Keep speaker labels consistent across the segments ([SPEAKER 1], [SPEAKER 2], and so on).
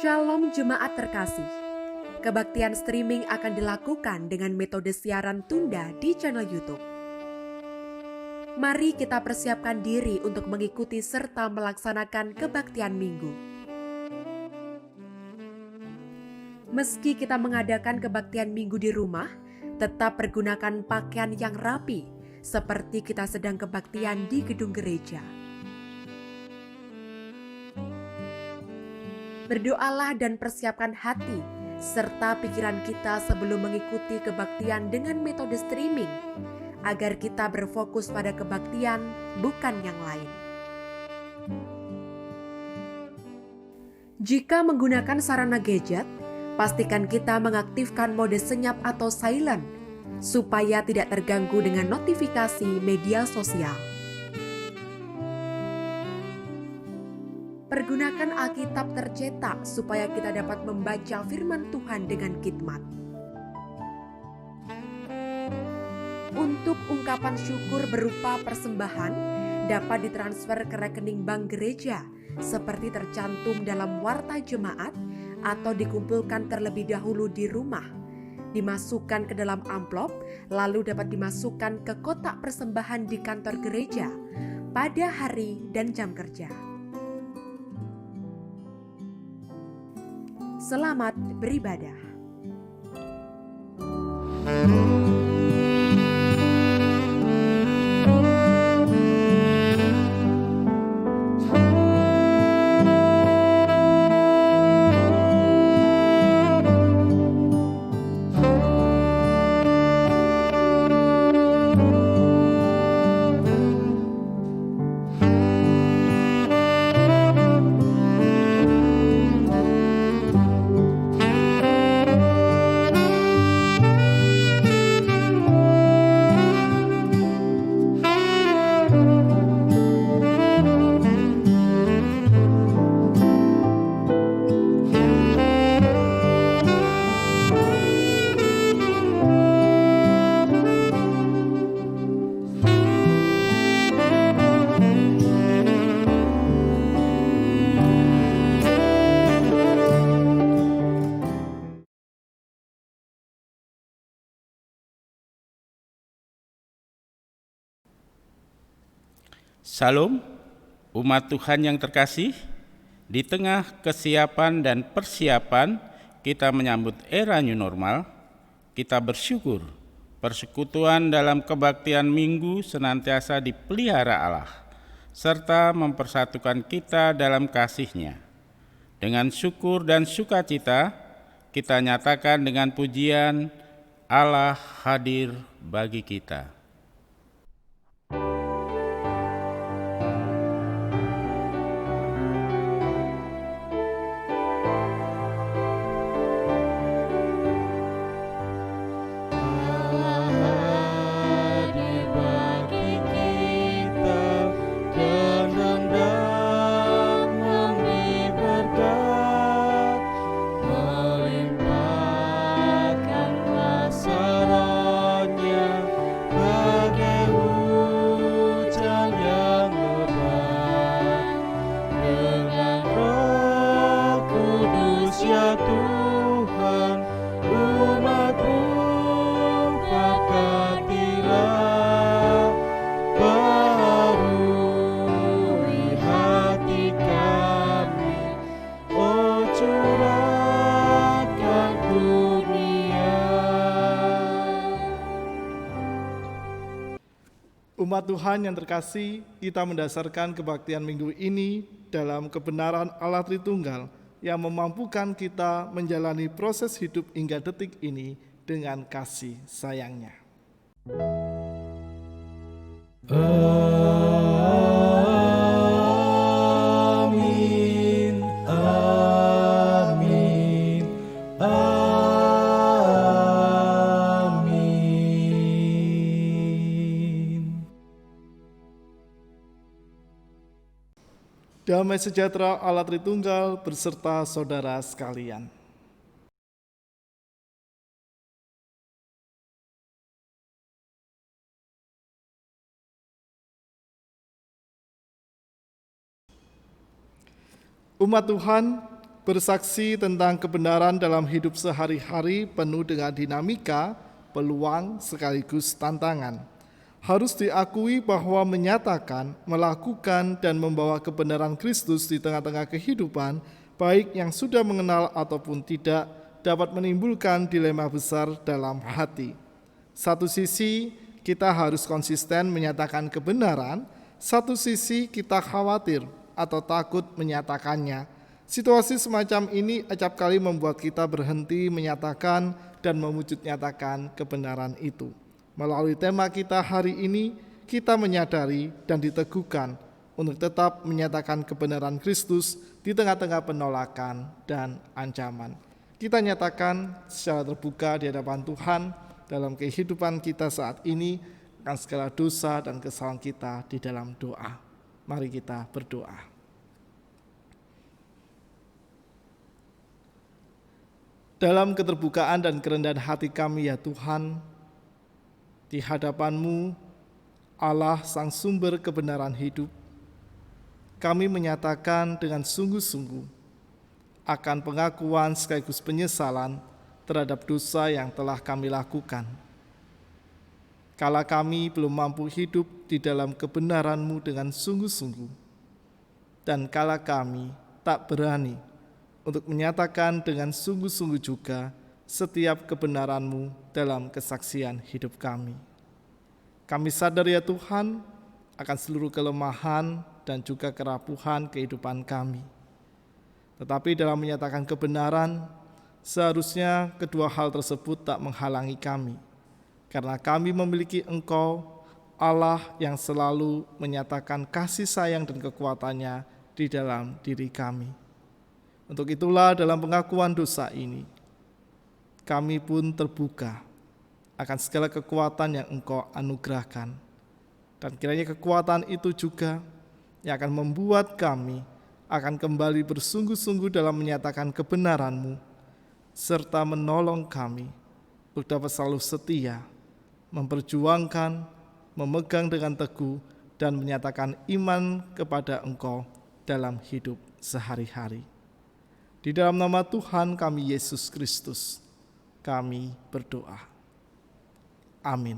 [SPEAKER 1] Shalom jemaat terkasih. Kebaktian streaming akan dilakukan dengan metode siaran tunda di channel YouTube. Mari kita persiapkan diri untuk mengikuti serta melaksanakan kebaktian minggu. Meski kita mengadakan kebaktian minggu di rumah, tetap pergunakan pakaian yang rapi, seperti kita sedang kebaktian di gedung gereja. Berdoalah dan persiapkan hati serta pikiran kita sebelum mengikuti kebaktian dengan metode streaming, agar kita berfokus pada kebaktian, bukan yang lain. Jika menggunakan sarana gadget, pastikan kita mengaktifkan mode senyap atau silent, supaya tidak terganggu dengan notifikasi media sosial. Pergunakan Alkitab tercetak supaya kita dapat membaca firman Tuhan dengan khidmat. Untuk ungkapan syukur berupa persembahan dapat ditransfer ke rekening bank gereja seperti tercantum dalam warta jemaat atau dikumpulkan terlebih dahulu di rumah, dimasukkan ke dalam amplop lalu dapat dimasukkan ke kotak persembahan di kantor gereja pada hari dan jam kerja. Selamat beribadah.
[SPEAKER 2] Salam, umat Tuhan yang terkasih. Di tengah kesiapan dan persiapan kita menyambut era new normal, kita bersyukur persekutuan dalam kebaktian minggu senantiasa dipelihara Allah, serta mempersatukan kita dalam kasih-Nya. Dengan syukur dan sukacita, kita nyatakan dengan pujian, Allah hadir bagi kita.
[SPEAKER 3] Umat Tuhan yang terkasih, kita mendasarkan kebaktian minggu ini dalam kebenaran Allah Tritunggal yang memampukan kita menjalani proses hidup hingga detik ini dengan kasih sayang-Nya.
[SPEAKER 4] Amin, amin, amin.
[SPEAKER 3] Damai sejahtera Allah Tritunggal berserta saudara sekalian. Umat Tuhan, bersaksi tentang kebenaran dalam hidup sehari-hari penuh dengan dinamika, peluang sekaligus tantangan. Harus diakui bahwa menyatakan, melakukan, dan membawa kebenaran Kristus di tengah-tengah kehidupan, baik yang sudah mengenal ataupun tidak, dapat menimbulkan dilema besar dalam hati. Satu sisi, kita harus konsisten menyatakan kebenaran, satu sisi kita khawatir atau takut menyatakannya. Situasi semacam ini acap kali membuat kita berhenti menyatakan dan mewujud nyatakan kebenaran itu. Melalui tema kita hari ini, kita menyadari dan diteguhkan untuk tetap menyatakan kebenaran Kristus di tengah-tengah penolakan dan ancaman. Kita nyatakan secara terbuka di hadapan Tuhan dalam kehidupan kita saat ini akan segala dosa dan kesalahan kita di dalam doa. Mari kita berdoa. Dalam keterbukaan dan kerendahan hati kami ya Tuhan, di hadapan-Mu Allah Sang Sumber kebenaran hidup, kami menyatakan dengan sungguh-sungguh akan pengakuan sekaligus penyesalan terhadap dosa yang telah kami lakukan. Kala kami belum mampu hidup di dalam kebenaran-Mu dengan sungguh-sungguh, dan kala kami tak berani untuk menyatakan dengan sungguh-sungguh juga setiap kebenaran-Mu dalam kesaksian hidup kami. Kami sadar ya Tuhan akan seluruh kelemahan dan juga kerapuhan kehidupan kami. Tetapi dalam menyatakan kebenaran, seharusnya kedua hal tersebut tak menghalangi kami, karena kami memiliki Engkau, Allah yang selalu menyatakan kasih sayang dan kekuatannya di dalam diri kami. Untuk itulah dalam pengakuan dosa ini, kami pun terbuka akan segala kekuatan yang Engkau anugerahkan. Dan kiranya kekuatan itu juga yang akan membuat kami akan kembali bersungguh-sungguh dalam menyatakan kebenaran-Mu, serta menolong kami untuk dapat selalu setia, memperjuangkan, memegang dengan teguh, dan menyatakan iman kepada Engkau dalam hidup sehari-hari. Di dalam nama Tuhan kami Yesus Kristus, kami berdoa. Amin.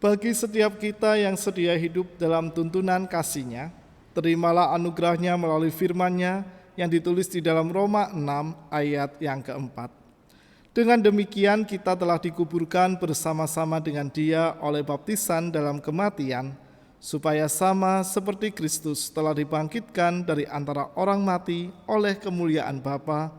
[SPEAKER 3] Bagi setiap kita yang sedia hidup dalam tuntunan kasih-Nya, terimalah anugerah-Nya melalui firman-Nya yang ditulis di dalam Roma 6 ayat yang keempat. Dengan demikian kita telah dikuburkan bersama-sama dengan Dia oleh baptisan dalam kematian, supaya sama seperti Kristus telah dibangkitkan dari antara orang mati oleh kemuliaan Bapa,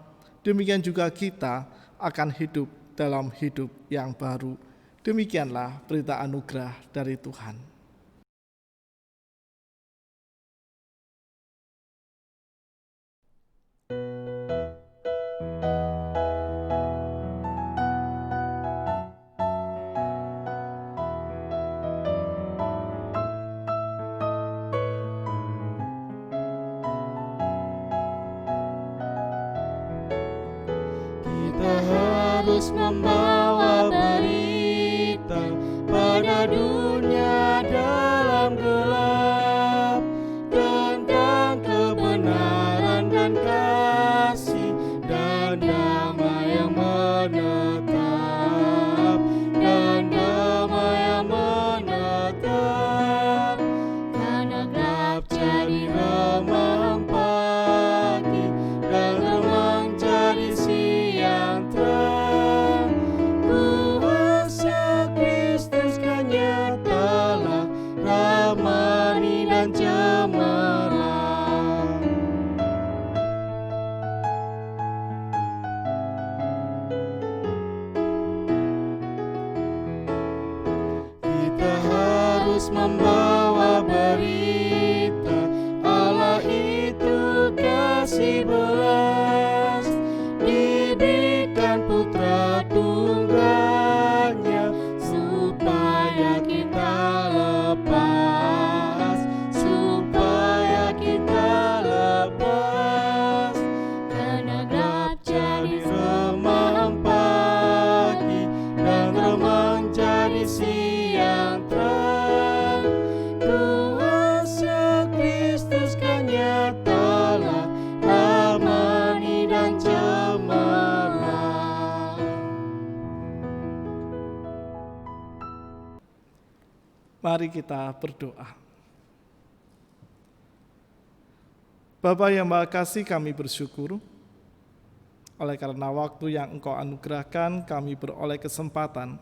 [SPEAKER 3] demikian juga kita akan hidup dalam hidup yang baru. Demikianlah berita anugerah dari Tuhan.
[SPEAKER 4] Kita harus membawa berita pada dunia dalam gelap, tentang kebenaran dan kasih dan damai yang menetap, dan damai yang menetap. Karena gelap jadi remang pagi, dan remang jadi siang terang. Kuasa Kristus kan nyatalah, ramani dan cemerlang. Kita harus membawa berita Allah itu kasih belas, diberikan putra tunggalnya supaya kita lepas, supaya kita lepas. Karena gelap jadi remang pagi, dan remang jadi siang terang. Kuasa Kristus kan nyatalah,
[SPEAKER 3] Mari kita berdoa. Bapa yang Maha Kasih, kami bersyukur oleh karena waktu yang Engkau anugerahkan, kami beroleh kesempatan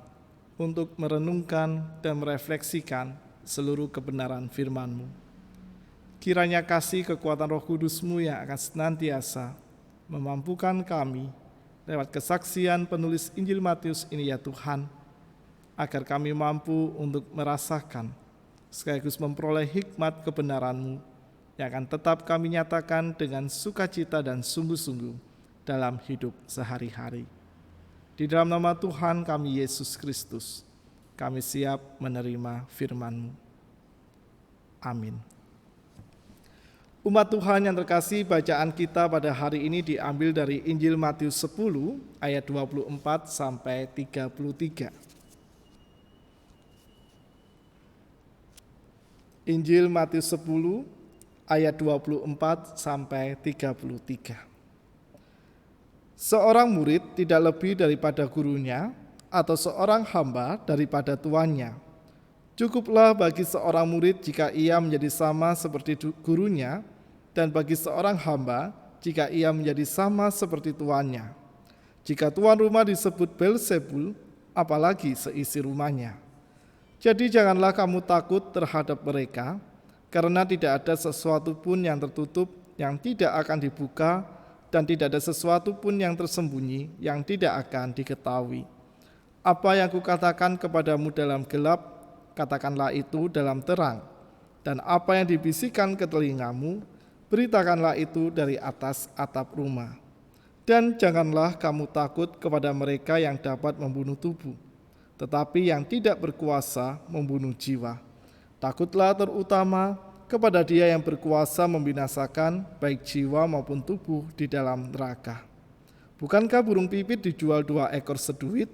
[SPEAKER 3] untuk merenungkan dan merefleksikan seluruh kebenaran firman-Mu. Kiranya kasih kekuatan Roh Kudus-Mu yang akan senantiasa memampukan kami lewat kesaksian penulis Injil Matius ini ya Tuhan, agar kami mampu untuk merasakan sekaligus memperoleh hikmat kebenaran-Mu yang akan tetap kami nyatakan dengan sukacita dan sungguh-sungguh dalam hidup sehari-hari. Di dalam nama Tuhan kami Yesus Kristus, kami siap menerima firman-Mu. Amin. Umat Tuhan yang terkasih, bacaan kita pada hari ini diambil dari Injil Matius 10 ayat 24 sampai 33. Injil Matius 10 ayat 24 sampai 33. Seorang murid tidak lebih daripada gurunya, atau seorang hamba daripada tuannya. Cukuplah bagi seorang murid jika ia menjadi sama seperti gurunya, dan bagi seorang hamba jika ia menjadi sama seperti tuannya. Jika tuan rumah disebut Beelzebul, apalagi seisi rumahnya. Jadi janganlah kamu takut terhadap mereka, karena tidak ada sesuatu pun yang tertutup yang tidak akan dibuka, dan tidak ada sesuatu pun yang tersembunyi yang tidak akan diketahui. Apa yang kukatakan kepadamu dalam gelap, katakanlah itu dalam terang. Dan apa yang dibisikkan ke telingamu, beritakanlah itu dari atas atap rumah. Dan janganlah kamu takut kepada mereka yang dapat membunuh tubuh, tetapi yang tidak berkuasa membunuh jiwa. Takutlah terutama kepada Dia yang berkuasa membinasakan baik jiwa maupun tubuh di dalam neraka. Bukankah burung pipit dijual 2 ekor seduit?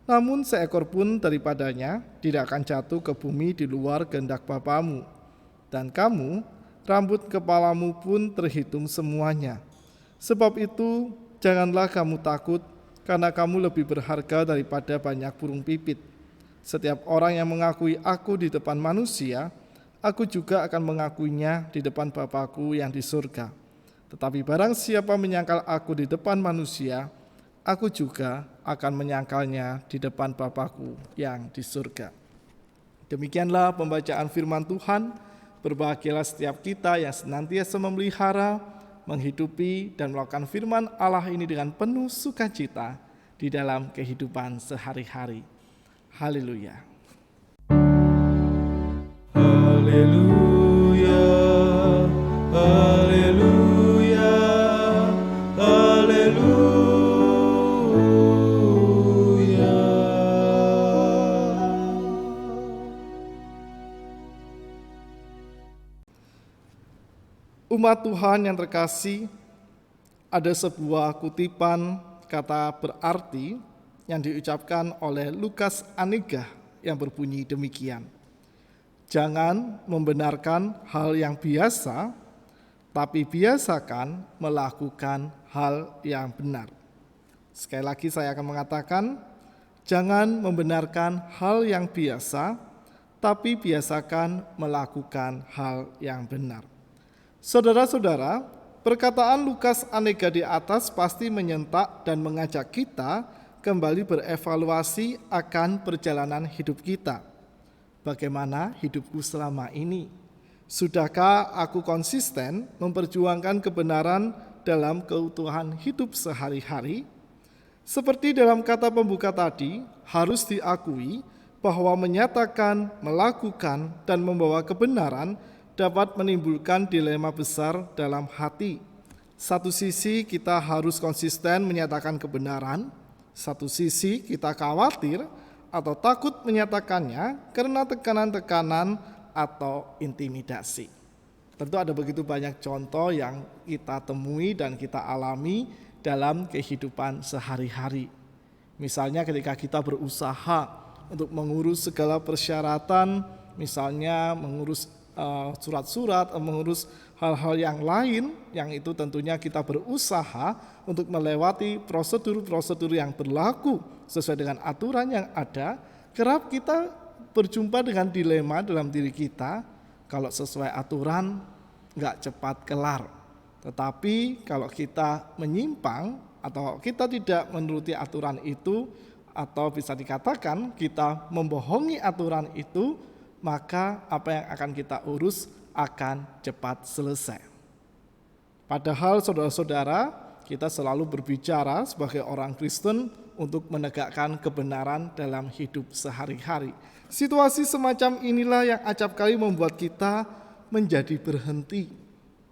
[SPEAKER 3] Namun seekor pun daripadanya tidak akan jatuh ke bumi di luar kehendak Bapamu. Dan kamu, rambut kepalamu pun terhitung semuanya. Sebab itu, janganlah kamu takut, karena kamu lebih berharga daripada banyak burung pipit. Setiap orang yang mengakui aku di depan manusia, aku juga akan mengakuinya di depan Bapa-Ku yang di surga. Tetapi barang siapa menyangkal aku di depan manusia, aku juga akan menyangkalnya di depan Bapa-Ku yang di surga. Demikianlah pembacaan firman Tuhan. Berbahagialah setiap kita yang senantiasa memelihara, menghidupi, dan melakukan firman Allah ini dengan penuh sukacita di dalam kehidupan sehari-hari. Haleluya.
[SPEAKER 4] Haleluya, haleluya, haleluya.
[SPEAKER 3] Umat Tuhan yang terkasih, ada sebuah kutipan kata berarti yang diucapkan oleh Lukas Anegah yang berbunyi demikian. Jangan membenarkan hal yang biasa, tapi biasakan melakukan hal yang benar. Sekali lagi saya akan mengatakan, jangan membenarkan hal yang biasa, tapi biasakan melakukan hal yang benar. Saudara-saudara, perkataan Lukas Anegah di atas pasti menyentak dan mengajak kita kembali berevaluasi akan perjalanan hidup kita. Bagaimana hidupku selama ini? Sudahkah aku konsisten memperjuangkan kebenaran dalam keutuhan hidup sehari-hari? Seperti dalam kata pembuka tadi, harus diakui bahwa menyatakan, melakukan, dan membawa kebenaran dapat menimbulkan dilema besar dalam hati. Satu sisi kita harus konsisten menyatakan kebenaran, satu sisi kita khawatir atau takut menyatakannya karena tekanan-tekanan atau intimidasi. Tentu ada begitu banyak contoh yang kita temui dan kita alami dalam kehidupan sehari-hari. Misalnya ketika kita berusaha untuk mengurus segala persyaratan, misalnya mengurus surat-surat, mengurus hal-hal yang lain, yang itu tentunya kita berusaha untuk melewati prosedur-prosedur yang berlaku sesuai dengan aturan yang ada. Kerap kita berjumpa dengan dilema dalam diri kita. Kalau sesuai aturan nggak cepat kelar. Tetapi kalau kita menyimpang atau kita tidak menuruti aturan itu, atau bisa dikatakan kita membohongi aturan itu, maka apa yang akan kita urus akan cepat selesai. Padahal saudara-saudara, kita selalu berbicara sebagai orang Kristen untuk menegakkan kebenaran dalam hidup sehari-hari. Situasi semacam inilah yang acap kali membuat kita menjadi berhenti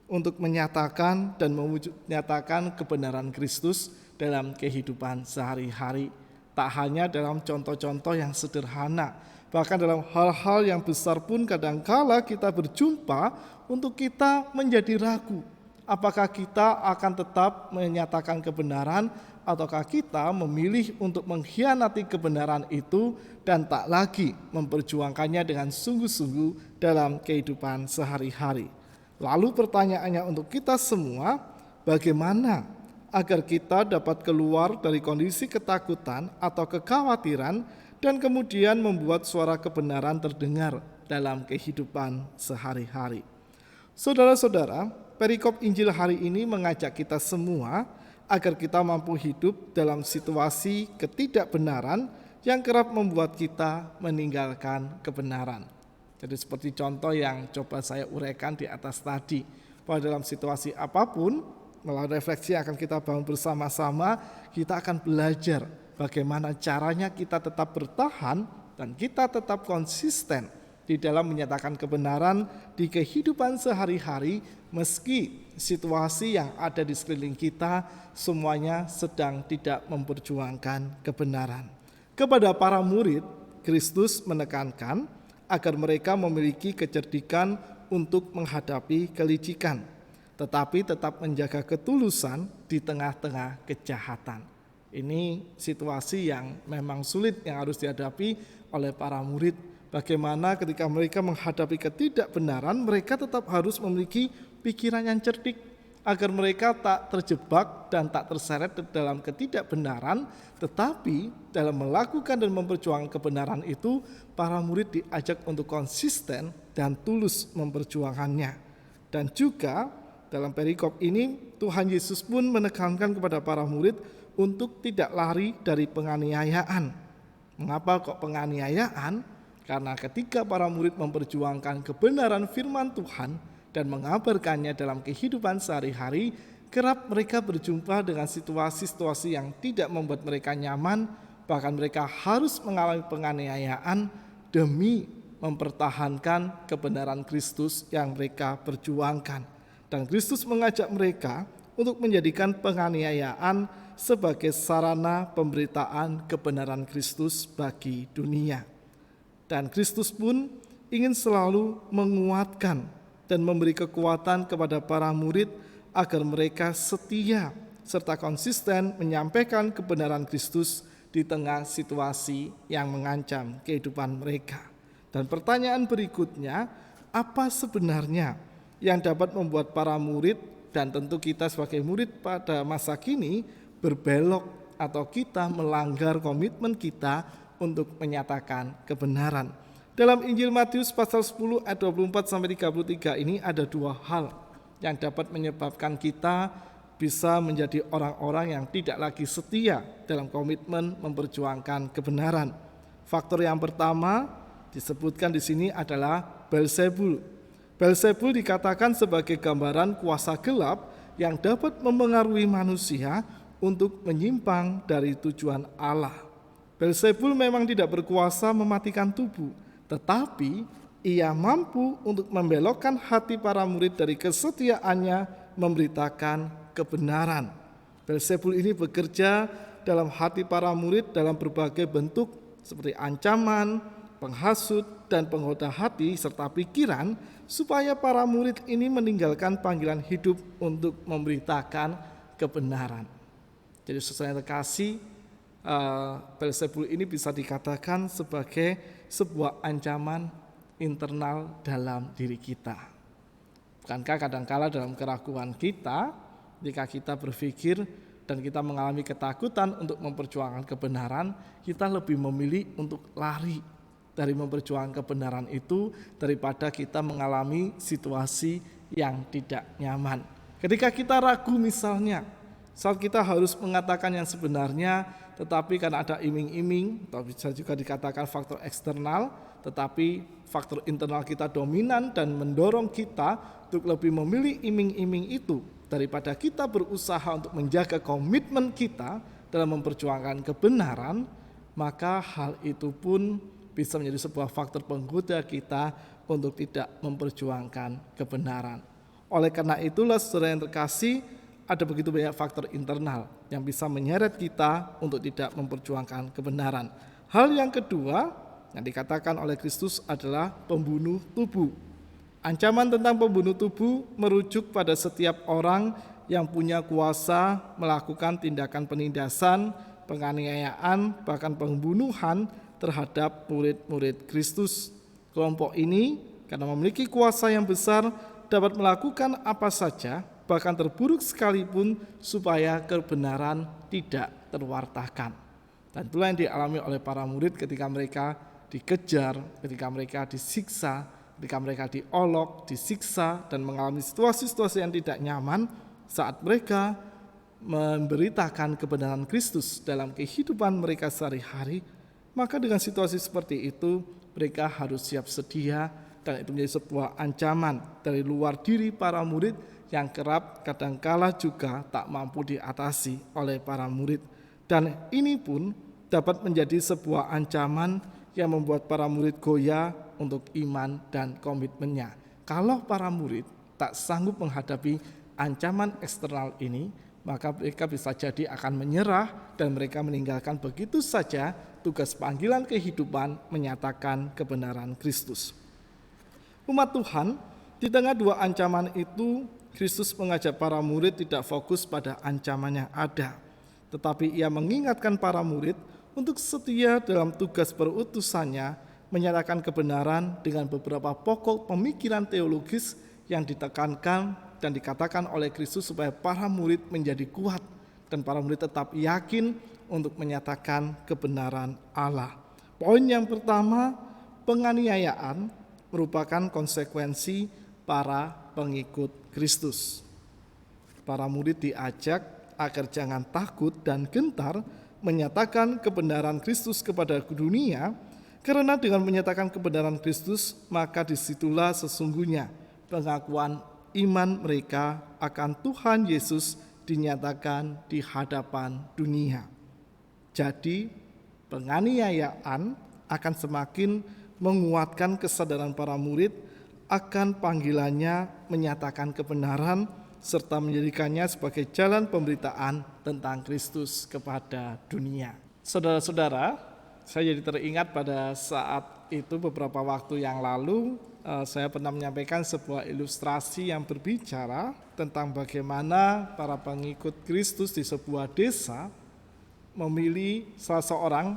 [SPEAKER 3] untuk menyatakan dan menyatakan kebenaran Kristus dalam kehidupan sehari-hari. Tak hanya dalam contoh-contoh yang sederhana, bahkan dalam hal-hal yang besar pun kadangkala kita berjumpa untuk kita menjadi ragu. Apakah kita akan tetap menyatakan kebenaran ataukah kita memilih untuk mengkhianati kebenaran itu dan tak lagi memperjuangkannya dengan sungguh-sungguh dalam kehidupan sehari-hari. Lalu pertanyaannya untuk kita semua, bagaimana agar kita dapat keluar dari kondisi ketakutan atau kekhawatiran dan kemudian membuat suara kebenaran terdengar dalam kehidupan sehari-hari. Saudara-saudara, perikop Injil hari ini mengajak kita semua agar kita mampu hidup dalam situasi ketidakbenaran yang kerap membuat kita meninggalkan kebenaran. Jadi seperti contoh yang coba saya uraikan di atas tadi, bahwa dalam situasi apapun, melalui refleksi yang akan kita bangun bersama-sama, kita akan belajar bagaimana caranya kita tetap bertahan dan kita tetap konsisten di dalam menyatakan kebenaran di kehidupan sehari-hari, meski situasi yang ada di sekeliling kita semuanya sedang tidak memperjuangkan kebenaran. Kepada para murid, Kristus menekankan agar mereka memiliki kecerdikan untuk menghadapi kelicikan, tetapi tetap menjaga ketulusan di tengah-tengah kejahatan. Ini situasi yang memang sulit yang harus dihadapi oleh para murid. Bagaimana ketika mereka menghadapi ketidakbenaran, mereka tetap harus memiliki pikiran yang cerdik, agar mereka tak terjebak dan tak terseret dalam ketidakbenaran, tetapi dalam melakukan dan memperjuangkan kebenaran itu, para murid diajak untuk konsisten dan tulus memperjuangkannya. Dan juga dalam perikop ini, Tuhan Yesus pun menekankan kepada para murid untuk tidak lari dari penganiayaan. Mengapa kok penganiayaan? Karena ketika para murid memperjuangkan kebenaran firman Tuhan dan mengabarkannya dalam kehidupan sehari-hari, kerap mereka berjumpa dengan situasi-situasi yang tidak membuat mereka nyaman, bahkan mereka harus mengalami penganiayaan demi mempertahankan kebenaran Kristus yang mereka perjuangkan. Dan Kristus mengajak mereka untuk menjadikan penganiayaan sebagai sarana pemberitaan kebenaran Kristus bagi dunia. Dan Kristus pun ingin selalu menguatkan dan memberi kekuatan kepada para murid agar mereka setia serta konsisten menyampaikan kebenaran Kristus di tengah situasi yang mengancam kehidupan mereka. Dan pertanyaan berikutnya, apa sebenarnya yang dapat membuat para murid dan tentu kita sebagai murid pada masa kini berbelok atau kita melanggar komitmen kita untuk menyatakan kebenaran? Dalam Injil Matius pasal 10 ayat 24-33 ini ada dua hal yang dapat menyebabkan kita bisa menjadi orang-orang yang tidak lagi setia dalam komitmen memperjuangkan kebenaran. Faktor yang pertama disebutkan di sini adalah Beelzebul. Beelzebul dikatakan sebagai gambaran kuasa gelap yang dapat mempengaruhi manusia untuk menyimpang dari tujuan Allah. Beelzebul memang tidak berkuasa mematikan tubuh, tetapi ia mampu untuk membelokkan hati para murid dari kesetiaannya memberitakan kebenaran. Beelzebul ini bekerja dalam hati para murid dalam berbagai bentuk seperti ancaman, penghasut, dan penggoda hati serta pikiran supaya para murid ini meninggalkan panggilan hidup untuk memberitakan kebenaran. Jadi saudara terkasih, Beelzebul ini bisa dikatakan sebagai sebuah ancaman internal dalam diri kita. Bukankah kadangkala dalam keraguan kita, ketika kita berpikir dan kita mengalami ketakutan untuk memperjuangkan kebenaran, kita lebih memilih untuk lari dari memperjuangkan kebenaran itu daripada kita mengalami situasi yang tidak nyaman. Ketika kita ragu misalnya, saat kita harus mengatakan yang sebenarnya, tetapi karena ada iming-iming, atau bisa juga dikatakan faktor eksternal, tetapi faktor internal kita dominan dan mendorong kita untuk lebih memilih iming-iming itu daripada kita berusaha untuk menjaga komitmen kita dalam memperjuangkan kebenaran, maka hal itu pun bisa menjadi sebuah faktor penggoda kita untuk tidak memperjuangkan kebenaran. Oleh karena itulah saudara yang terkasih, ada begitu banyak faktor internal yang bisa menyeret kita untuk tidak memperjuangkan kebenaran. Hal yang kedua yang dikatakan oleh Kristus adalah pembunuh tubuh. Ancaman tentang pembunuh tubuh merujuk pada setiap orang yang punya kuasa melakukan tindakan penindasan, penganiayaan, bahkan pembunuhan terhadap murid-murid Kristus. Kelompok ini karena memiliki kuasa yang besar dapat melakukan apa saja, bahkan terburuk sekalipun, supaya kebenaran tidak terwartakan. Dan itulah yang dialami oleh para murid ketika mereka dikejar, ketika mereka disiksa, ketika mereka diolok, disiksa, dan mengalami situasi-situasi yang tidak nyaman saat mereka memberitakan kebenaran Kristus dalam kehidupan mereka sehari-hari. Maka dengan situasi seperti itu mereka harus siap sedia, dan itu menjadi sebuah ancaman dari luar diri para murid yang kerap kadangkala juga tak mampu diatasi oleh para murid. Dan ini pun dapat menjadi sebuah ancaman yang membuat para murid goyah untuk iman dan komitmennya. Kalau para murid tak sanggup menghadapi ancaman eksternal ini, maka mereka bisa jadi akan menyerah dan mereka meninggalkan begitu saja tugas panggilan kehidupan menyatakan kebenaran Kristus. Umat Tuhan, di tengah dua ancaman itu, Kristus mengajak para murid tidak fokus pada ancaman yang ada, tetapi ia mengingatkan para murid untuk setia dalam tugas perutusannya, menyatakan kebenaran dengan beberapa pokok pemikiran teologis yang ditekankan dan dikatakan oleh Kristus supaya para murid menjadi kuat dan para murid tetap yakin untuk menyatakan kebenaran Allah. Poin yang pertama, penganiayaan merupakan konsekuensi para pengikut Kristus. Para murid diajak agar jangan takut dan gentar menyatakan kebenaran Kristus kepada dunia, karena dengan menyatakan kebenaran Kristus, maka disitulah sesungguhnya pengakuan iman mereka akan Tuhan Yesus dinyatakan di hadapan dunia. Jadi penganiayaan akan semakin menguatkan kesadaran para murid akan panggilannya menyatakan kebenaran serta menjadikannya sebagai jalan pemberitaan tentang Kristus kepada dunia. Saudara-saudara, saya jadi teringat pada saat itu beberapa waktu yang lalu saya pernah menyampaikan sebuah ilustrasi yang berbicara tentang bagaimana para pengikut Kristus di sebuah desa memilih salah seorang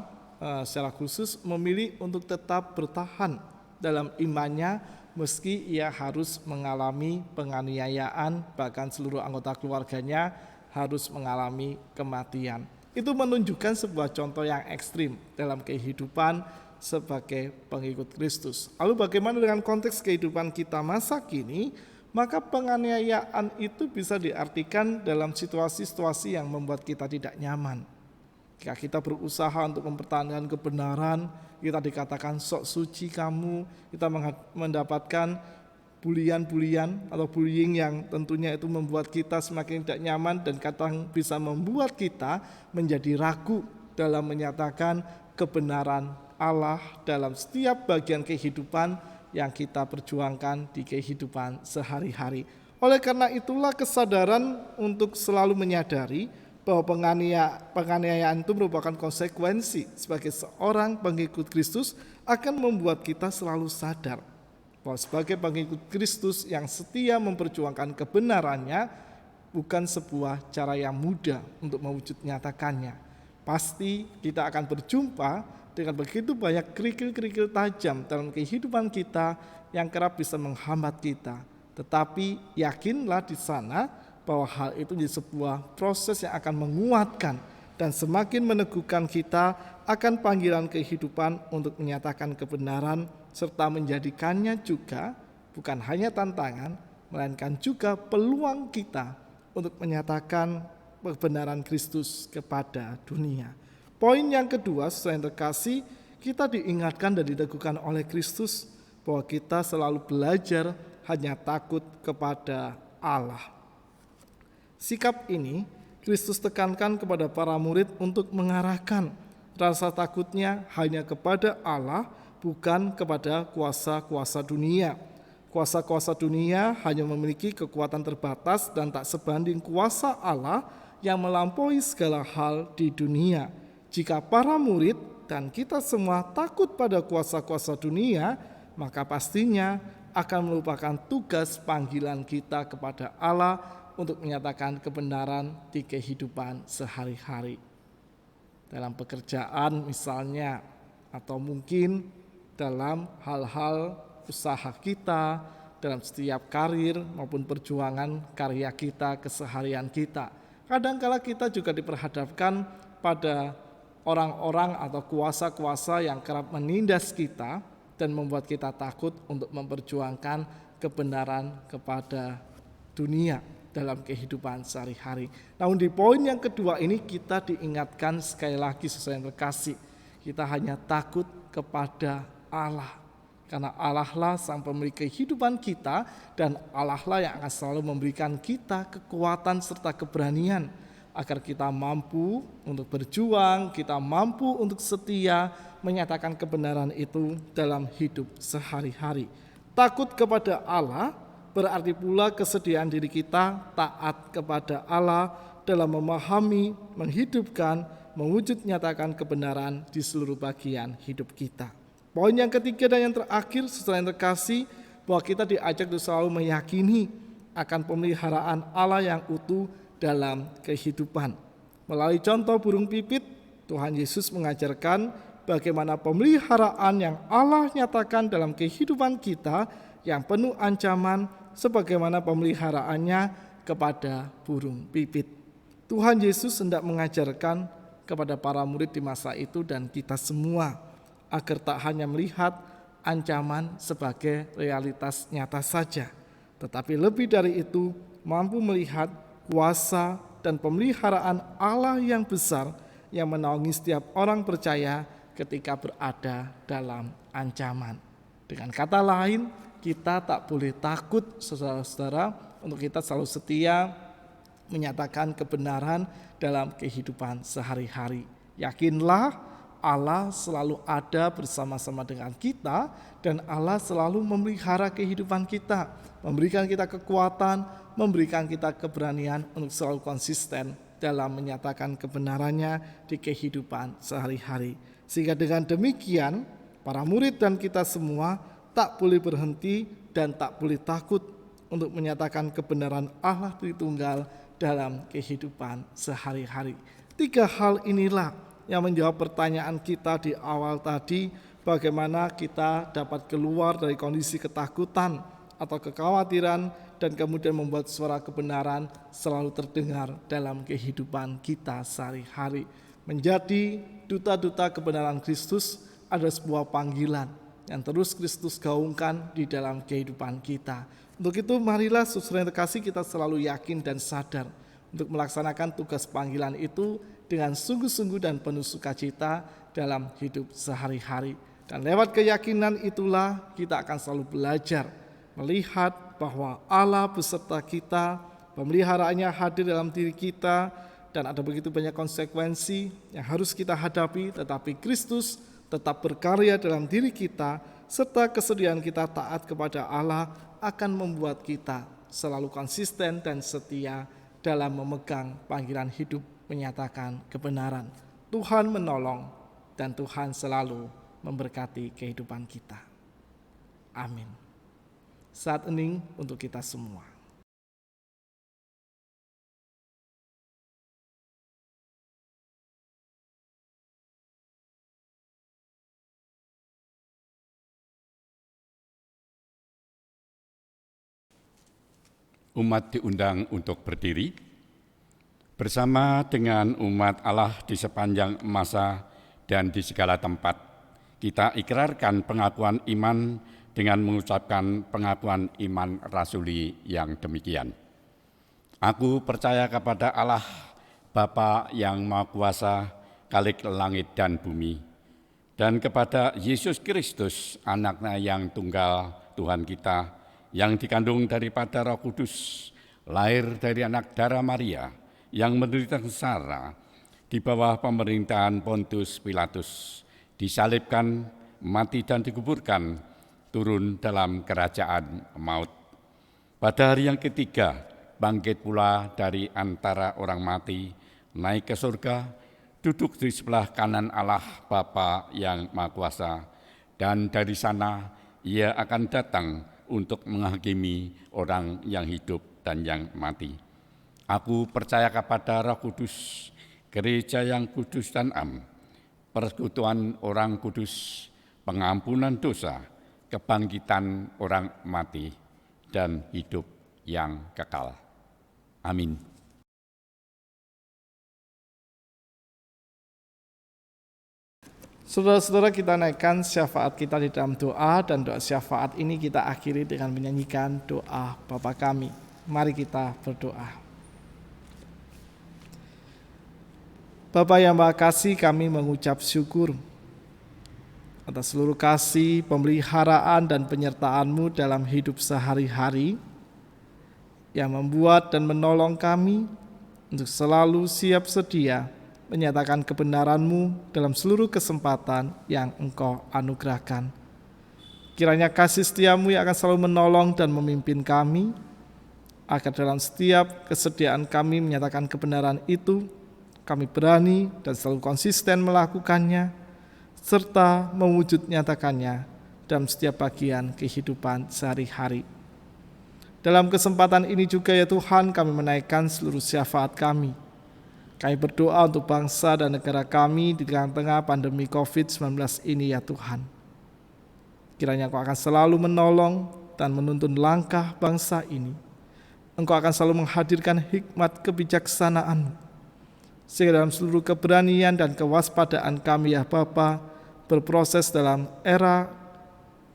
[SPEAKER 3] secara khusus memilih untuk tetap bertahan dalam imannya meski ia harus mengalami penganiayaan, bahkan seluruh anggota keluarganya harus mengalami kematian. Itu menunjukkan sebuah contoh yang ekstrim dalam kehidupan sebagai pengikut Kristus. Lalu bagaimana dengan konteks kehidupan kita masa kini? Maka penganiayaan itu bisa diartikan dalam situasi-situasi yang membuat kita tidak nyaman. Jika kita berusaha untuk mempertahankan kebenaran, kita dikatakan sok suci kamu, kita mendapatkan bulian-bulian atau bullying yang tentunya itu membuat kita semakin tidak nyaman dan kadang bisa membuat kita menjadi ragu dalam menyatakan kebenaran Allah dalam setiap bagian kehidupan yang kita perjuangkan di kehidupan sehari-hari. Oleh karena itulah kesadaran untuk selalu menyadari bahwa penganiayaan itu merupakan konsekuensi sebagai seorang pengikut Kristus akan membuat kita selalu sadar bahwa sebagai pengikut Kristus yang setia memperjuangkan kebenarannya bukan sebuah cara yang mudah untuk mewujud nyatakannya. Pasti kita akan berjumpa dengan begitu banyak kerikil-kerikil tajam dalam kehidupan kita yang kerap bisa menghambat kita. Tetapi yakinlah di sana bahwa hal itu menjadi sebuah proses yang akan menguatkan dan semakin meneguhkan kita akan panggilan kehidupan untuk menyatakan kebenaran serta menjadikannya juga bukan hanya tantangan, melainkan juga peluang kita untuk menyatakan kebenaran Kristus kepada dunia. Poin yang kedua, saudara yang terkasih, kita diingatkan dan diteguhkan oleh Kristus bahwa kita selalu belajar hanya takut kepada Allah. Sikap ini Kristus tekankan kepada para murid untuk mengarahkan rasa takutnya hanya kepada Allah, bukan kepada kuasa-kuasa dunia. Kuasa-kuasa dunia hanya memiliki kekuatan terbatas dan tak sebanding kuasa Allah yang melampaui segala hal di dunia. Jika para murid dan kita semua takut pada kuasa-kuasa dunia, maka pastinya akan melupakan tugas panggilan kita kepada Allah untuk menyatakan kebenaran di kehidupan sehari-hari. Dalam pekerjaan misalnya, atau mungkin dalam hal-hal usaha kita, dalam setiap karir maupun perjuangan karya kita, keseharian kita. Kadang-kala kita juga diperhadapkan pada orang-orang atau kuasa-kuasa yang kerap menindas kita dan membuat kita takut untuk memperjuangkan kebenaran kepada dunia dalam kehidupan sehari-hari. Namun di poin yang kedua ini kita diingatkan sekali lagi, saudara yang terkasih, kita hanya takut kepada Allah. Karena Allah lah sang pemilik kehidupan kita dan Allah lah yang akan selalu memberikan kita kekuatan serta keberanian agar kita mampu untuk berjuang, kita mampu untuk setia menyatakan kebenaran itu dalam hidup sehari-hari. Takut kepada Allah berarti pula kesediaan diri kita taat kepada Allah dalam memahami, menghidupkan, mewujud nyatakan kebenaran di seluruh bagian hidup kita. Poin yang ketiga dan yang terakhir, saudara yang terkasih, bahwa kita diajak untuk selalu meyakini akan pemeliharaan Allah yang utuh dalam kehidupan. Melalui contoh burung pipit, Tuhan Yesus mengajarkan bagaimana pemeliharaan yang Allah nyatakan dalam kehidupan kita yang penuh ancaman sebagaimana pemeliharaannya kepada burung pipit. Tuhan Yesus hendak mengajarkan kepada para murid di masa itu dan kita semua agar tak hanya melihat ancaman sebagai realitas nyata saja, tetapi lebih dari itu mampu melihat kuasa dan pemeliharaan Allah yang besar yang menaungi setiap orang percaya ketika berada dalam ancaman. Dengan kata lain, kita tak boleh takut, saudara-saudara, untuk kita selalu setia menyatakan kebenaran dalam kehidupan sehari-hari. Yakinlah Allah selalu ada bersama-sama dengan kita dan Allah selalu memelihara kehidupan kita, memberikan kita kekuatan, memberikan kita keberanian untuk selalu konsisten dalam menyatakan kebenarannya di kehidupan sehari-hari. Sehingga dengan demikian, para murid dan kita semua tak boleh berhenti dan tak boleh takut untuk menyatakan kebenaran Allah Tritunggal dalam kehidupan sehari-hari. 3 hal inilah yang menjawab pertanyaan kita di awal tadi, bagaimana kita dapat keluar dari kondisi ketakutan atau kekhawatiran dan kemudian membuat suara kebenaran selalu terdengar dalam kehidupan kita sehari-hari. Menjadi duta-duta kebenaran Kristus adalah sebuah panggilan yang terus Kristus gaungkan di dalam kehidupan kita. Untuk itu marilah saudara yang terkasih, kita selalu yakin dan sadar untuk melaksanakan tugas panggilan itu dengan sungguh-sungguh dan penuh sukacita dalam hidup sehari-hari. Dan lewat keyakinan itulah kita akan selalu belajar melihat bahwa Allah beserta kita, pemeliharaannya hadir dalam diri kita, dan ada begitu banyak konsekuensi yang harus kita hadapi, tetapi Kristus tetap berkarya dalam diri kita, serta kesediaan kita taat kepada Allah akan membuat kita selalu konsisten dan setia dalam memegang panggilan hidup menyatakan kebenaran. Tuhan menolong dan Tuhan selalu memberkati kehidupan kita. Amin. Saat hening untuk kita semua.
[SPEAKER 5] Umat diundang untuk berdiri. Bersama dengan umat Allah di sepanjang masa dan di segala tempat, kita ikrarkan pengakuan iman dengan mengucapkan pengakuan iman rasuli yang demikian. Aku percaya kepada Allah, Bapa yang Maha Kuasa, Khalik langit dan bumi, dan kepada Yesus Kristus, Anak-Nya yang tunggal Tuhan kita, yang dikandung daripada Roh Kudus, lahir dari anak darah Maria, yang menderita sengsara di bawah pemerintahan Pontius Pilatus, disalibkan, mati dan dikuburkan, turun dalam kerajaan maut. Pada hari yang ketiga, bangkit pula dari antara orang mati, naik ke surga, duduk di sebelah kanan Allah Bapa yang Maha Kuasa, dan dari sana Ia akan datang untuk menghakimi orang yang hidup dan yang mati. Aku percaya kepada Roh Kudus, gereja yang kudus dan am, persekutuan orang kudus, pengampunan dosa, kebangkitan orang mati, dan hidup yang kekal. Amin.
[SPEAKER 3] Saudara-saudara, kita naikkan syafaat kita di dalam doa, dan doa syafaat ini kita akhiri dengan menyanyikan doa Bapa kami. Mari kita berdoa. Bapa yang Maha Kasih, kami mengucap syukur atas seluruh kasih, pemeliharaan, dan penyertaan-Mu dalam hidup sehari-hari yang membuat dan menolong kami untuk selalu siap sedia menyatakan kebenaran-Mu dalam seluruh kesempatan yang Engkau anugerahkan. Kiranya kasih setia-Mu yang akan selalu menolong dan memimpin kami, agar dalam setiap kesediaan kami menyatakan kebenaran itu, kami berani dan selalu konsisten melakukannya, serta mewujud nyatakannya dalam setiap bagian kehidupan sehari-hari. Dalam kesempatan ini juga ya Tuhan, kami menaikkan seluruh syafaat kami. Kami berdoa untuk bangsa dan negara kami di tengah-tengah pandemi COVID-19 ini ya Tuhan. Kiranya Engkau akan selalu menolong dan menuntun langkah bangsa ini. Engkau akan selalu menghadirkan hikmat kebijaksanaan-Mu, sehingga dalam seluruh keberanian dan kewaspadaan kami ya Bapa, berproses dalam era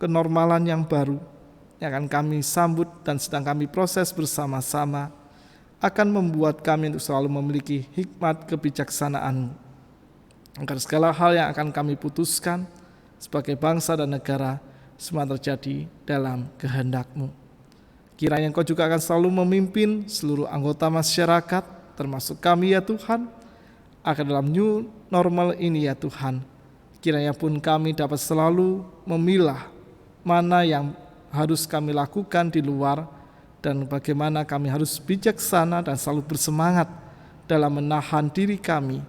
[SPEAKER 3] kenormalan yang baru yang akan kami sambut dan sedang kami proses bersama-sama, akan membuat kami untuk selalu memiliki hikmat kebijaksanaan-Mu, agar segala hal yang akan kami putuskan sebagai bangsa dan negara semua terjadi dalam kehendak-Mu. Kiranya Engkau juga akan selalu memimpin seluruh anggota masyarakat, termasuk kami ya Tuhan, agar dalam new normal ini ya Tuhan, kiranya pun kami dapat selalu memilah mana yang harus kami lakukan di luar, dan bagaimana kami harus bijaksana dan selalu bersemangat dalam menahan diri kami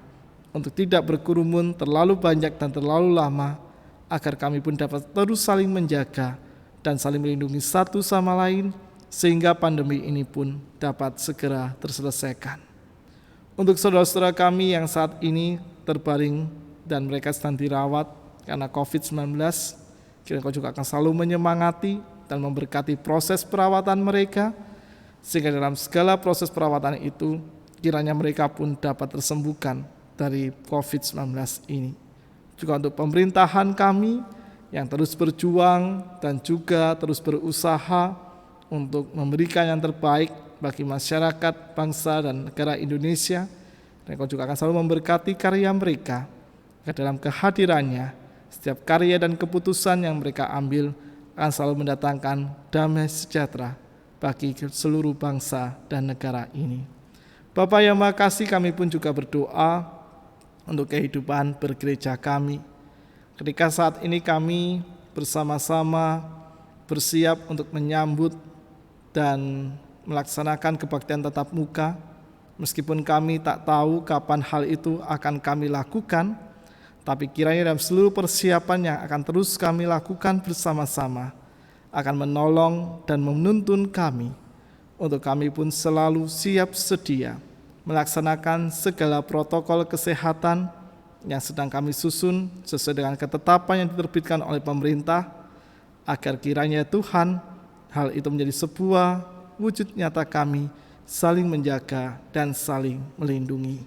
[SPEAKER 3] untuk tidak berkerumun terlalu banyak dan terlalu lama, agar kami pun dapat terus saling menjaga dan saling melindungi satu sama lain, sehingga pandemi ini pun dapat segera terselesaikan. Untuk saudara-saudara kami yang saat ini terbaring dan mereka sedang dirawat karena COVID-19, kiranya Engkau juga akan selalu menyemangati dan memberkati proses perawatan mereka, sehingga dalam segala proses perawatan itu, kiranya mereka pun dapat tersembuhkan dari COVID-19 ini. Juga untuk pemerintahan kami yang terus berjuang dan juga terus berusaha untuk memberikan yang terbaik bagi masyarakat, bangsa, dan negara Indonesia, dan Engkau juga akan selalu memberkati karya mereka, agar dalam kehadirannya, setiap karya dan keputusan yang mereka ambil akan selalu mendatangkan damai sejahtera bagi seluruh bangsa dan negara ini. Bapa yang Maha Kasih, kami pun juga berdoa untuk kehidupan bergereja kami. Ketika saat ini kami bersama-sama bersiap untuk menyambut dan melaksanakan kebaktian tatap muka, meskipun kami tak tahu kapan hal itu akan kami lakukan, tapi kiranya dalam seluruh persiapan yang akan terus kami lakukan bersama-sama, akan menolong dan menuntun kami, untuk kami pun selalu siap sedia melaksanakan segala protokol kesehatan yang sedang kami susun sesuai dengan ketetapan yang diterbitkan oleh pemerintah, agar kiranya Tuhan, hal itu menjadi sebuah wujud nyata kami saling menjaga, dan saling melindungi.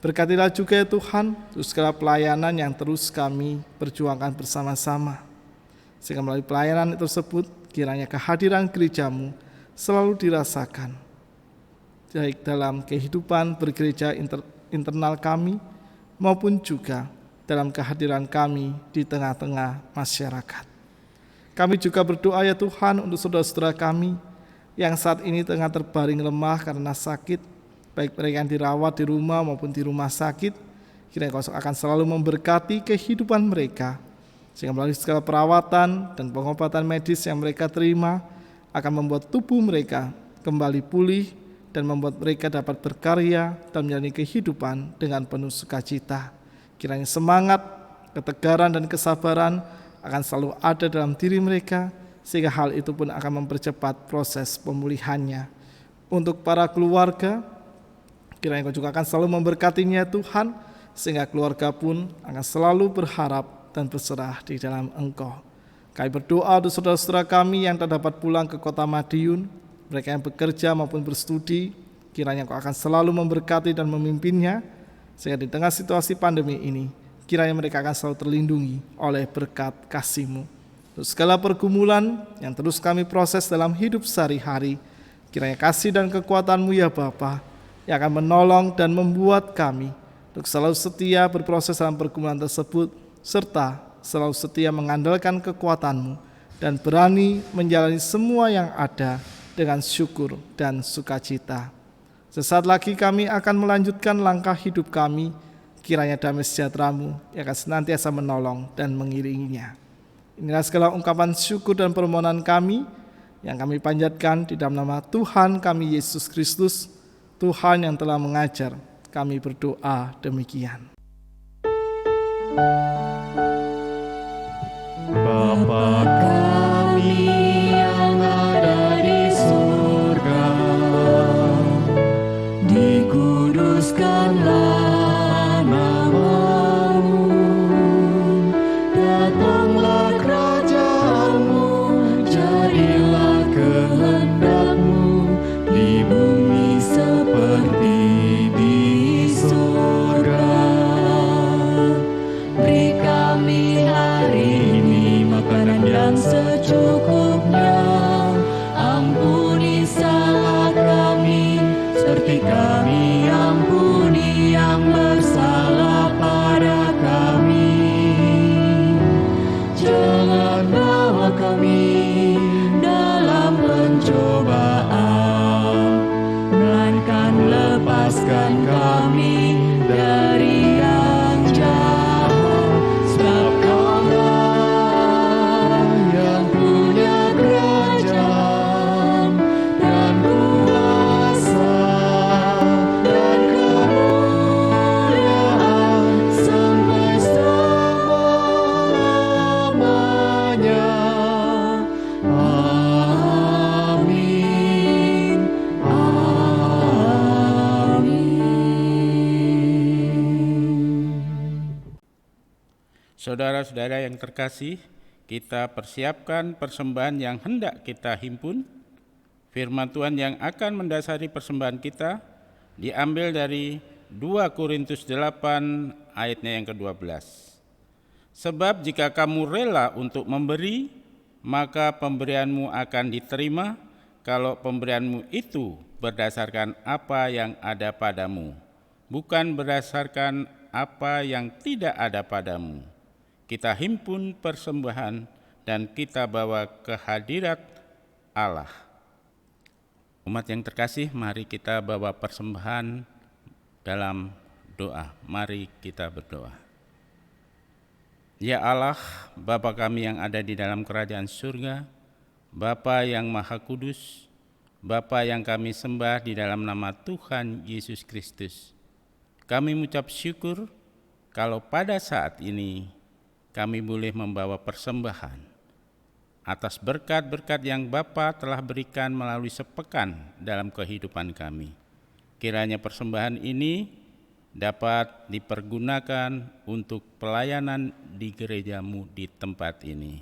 [SPEAKER 3] Berkatilah juga ya Tuhan untuk segala pelayanan yang terus kami perjuangkan bersama-sama. Sehingga melalui pelayanan tersebut, kiranya kehadiran gereja-Mu selalu dirasakan, baik dalam kehidupan bergereja internal kami, maupun juga dalam kehadiran kami di tengah-tengah masyarakat. Kami juga berdoa ya Tuhan untuk saudara-saudara kami yang saat ini tengah terbaring lemah karena sakit, baik mereka yang dirawat di rumah maupun di rumah sakit. Kiranya Kau akan selalu memberkati kehidupan mereka, sehingga melalui segala perawatan dan pengobatan medis yang mereka terima akan membuat tubuh mereka kembali pulih dan membuat mereka dapat berkarya dan menjalani kehidupan dengan penuh sukacita. Kiranya semangat, ketegaran, dan kesabaran akan selalu ada dalam diri mereka, sehingga hal itu pun akan mempercepat proses pemulihannya. Untuk para keluarga, kiranya Kau juga akan selalu memberkatinya Tuhan, sehingga keluarga pun akan selalu berharap dan berserah di dalam Engkau. Kami berdoa untuk saudara-saudara kami yang tak dapat pulang ke kota Madiun, mereka yang bekerja maupun berstudi, kiranya Kau akan selalu memberkati dan memimpinnya, sehingga di tengah situasi pandemi ini, kiranya mereka akan selalu terlindungi oleh berkat kasih-Mu. Untuk segala pergumulan yang terus kami proses dalam hidup sehari-hari, kiranya kasih dan kekuatan-Mu ya Bapa, yang akan menolong dan membuat kami untuk selalu setia berproses dalam pergumulan tersebut, serta selalu setia mengandalkan kekuatan-Mu dan berani menjalani semua yang ada dengan syukur dan sukacita. Sesaat lagi kami akan melanjutkan langkah hidup kami, kiranya damai sejahtera-Mu yang akan senantiasa menolong dan mengiringinya. Inilah segala ungkapan syukur dan permohonan kami yang kami panjatkan di dalam nama Tuhan kami Yesus Kristus, Tuhan yang telah mengajar. Kami berdoa demikian.
[SPEAKER 4] Bapa kami yang ada di surga, dikuduskanlah nama-Mu, datanglah kerajaan-Mu, jadilah kehendak-Mu di bumi seperti di surga. Beri kami hari ini makanan yang secukupnya, ampuni salah kami seperti kami ampuni yang bersalah pada kami. Jangan bawa kami dalam pencobaan, melainkan lepaskan kami dari yang jahat. Sebab Kau-Lah yang punya kerajaan dan kuasa dan kemuliaan sampai selama-lamanya. Amin. Amin.
[SPEAKER 2] Saudara-saudara yang terkasih, kita persiapkan persembahan yang hendak kita himpun. Firman Tuhan yang akan mendasari persembahan kita diambil dari 2 Korintus 8 ayatnya yang ke-12. Sebab jika kamu rela untuk memberi, maka pemberianmu akan diterima kalau pemberianmu itu berdasarkan apa yang ada padamu, bukan berdasarkan apa yang tidak ada padamu. Kita himpun persembahan dan kita bawa ke hadirat Allah. Umat yang terkasih, mari kita bawa persembahan dalam doa. Mari kita berdoa. Ya Allah, Bapa kami yang ada di dalam kerajaan surga, Bapa yang Maha Kudus, Bapa yang kami sembah di dalam nama Tuhan Yesus Kristus. Kami mengucap syukur kalau pada saat ini kami boleh membawa persembahan atas berkat-berkat yang Bapa telah berikan melalui sepekan dalam kehidupan kami. Kiranya persembahan ini dapat dipergunakan untuk pelayanan di gereja-Mu di tempat ini.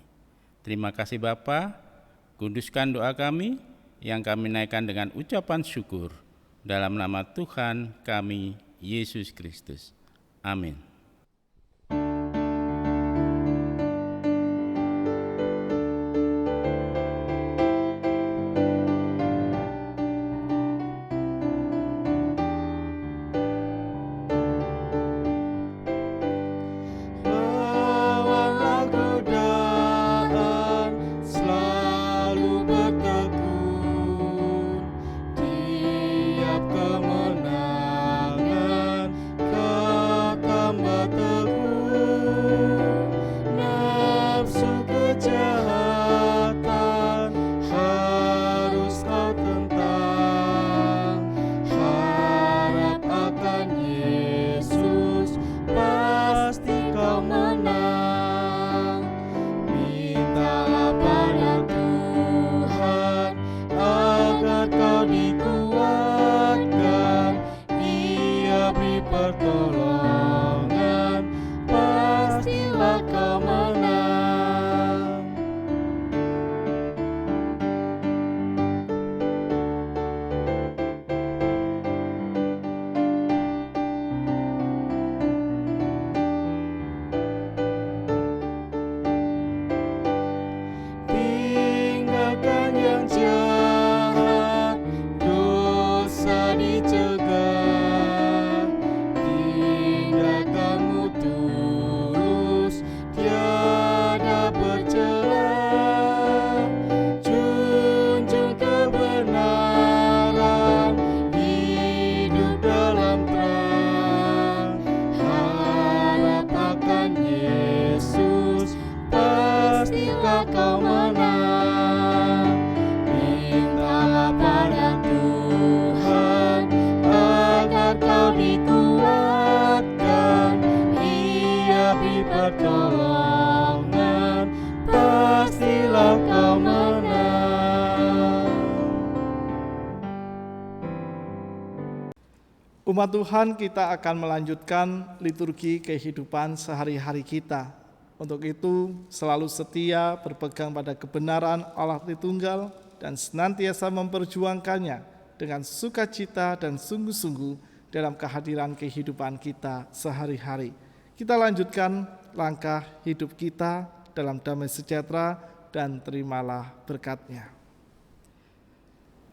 [SPEAKER 2] Terima kasih Bapa, kuduskan doa kami yang kami naikkan dengan ucapan syukur Dalam nama Tuhan kami, Yesus Kristus. Amin.
[SPEAKER 4] Lawanlah godaan, selalu bertekun. Tiap kemenangan kau tambah teguh. Nafsu kejahatan harus kau tentang. Harap akan Yesus, pasti kau menang. Mintalah pada Tuhan agar kau dikuatkan. Dia beri pertolongan, pastilah kau menang. Tinggalkan yang jahat, dosa dicegah. Tindakanmu tulus, tiada bercelah. Junjung kebenaran, hidup dalam terang. Harap akan Yesus, pastilah kau menang. Mintalah pada Tuhan agar kau dikuatkan. Dia beri pertolongan, pastilah kau menang.
[SPEAKER 3] Umat Tuhan, kita akan melanjutkan liturgi kehidupan sehari-hari kita. Untuk itu, selalu setia berpegang pada kebenaran Allah Tritunggal dan senantiasa memperjuangkannya dengan sukacita dan sungguh-sungguh dalam kehadiran kehidupan kita sehari-hari. Kita lanjutkan langkah hidup kita dalam damai sejahtera dan terimalah berkat-Nya.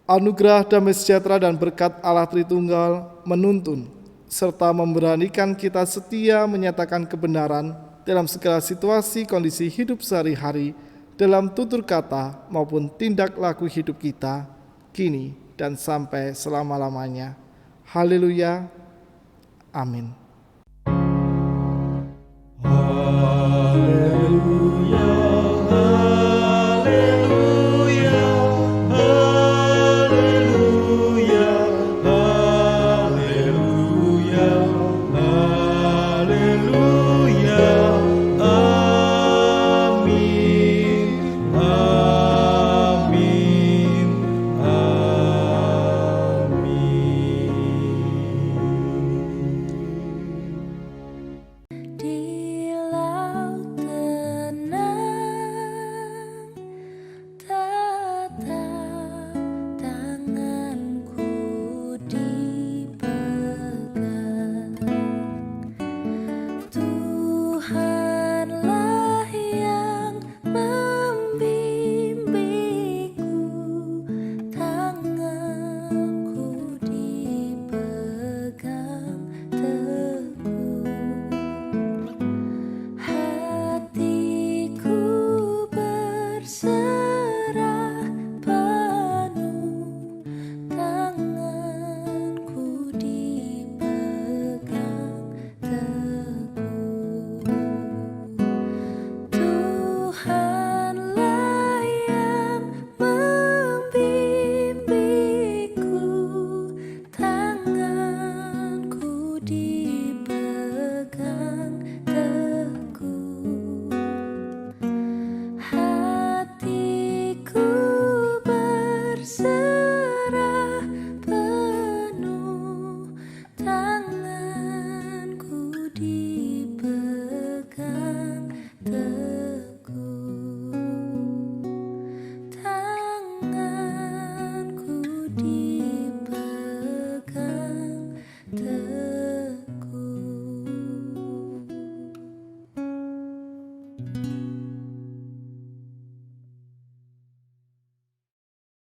[SPEAKER 3] Anugerah damai sejahtera dan berkat Allah Tritunggal menuntun serta memberanikan kita setia menyatakan kebenaran dalam segala situasi kondisi hidup sehari-hari, dalam tutur kata maupun tindak laku hidup kita, kini dan sampai selama-lamanya. Haleluya. Amin.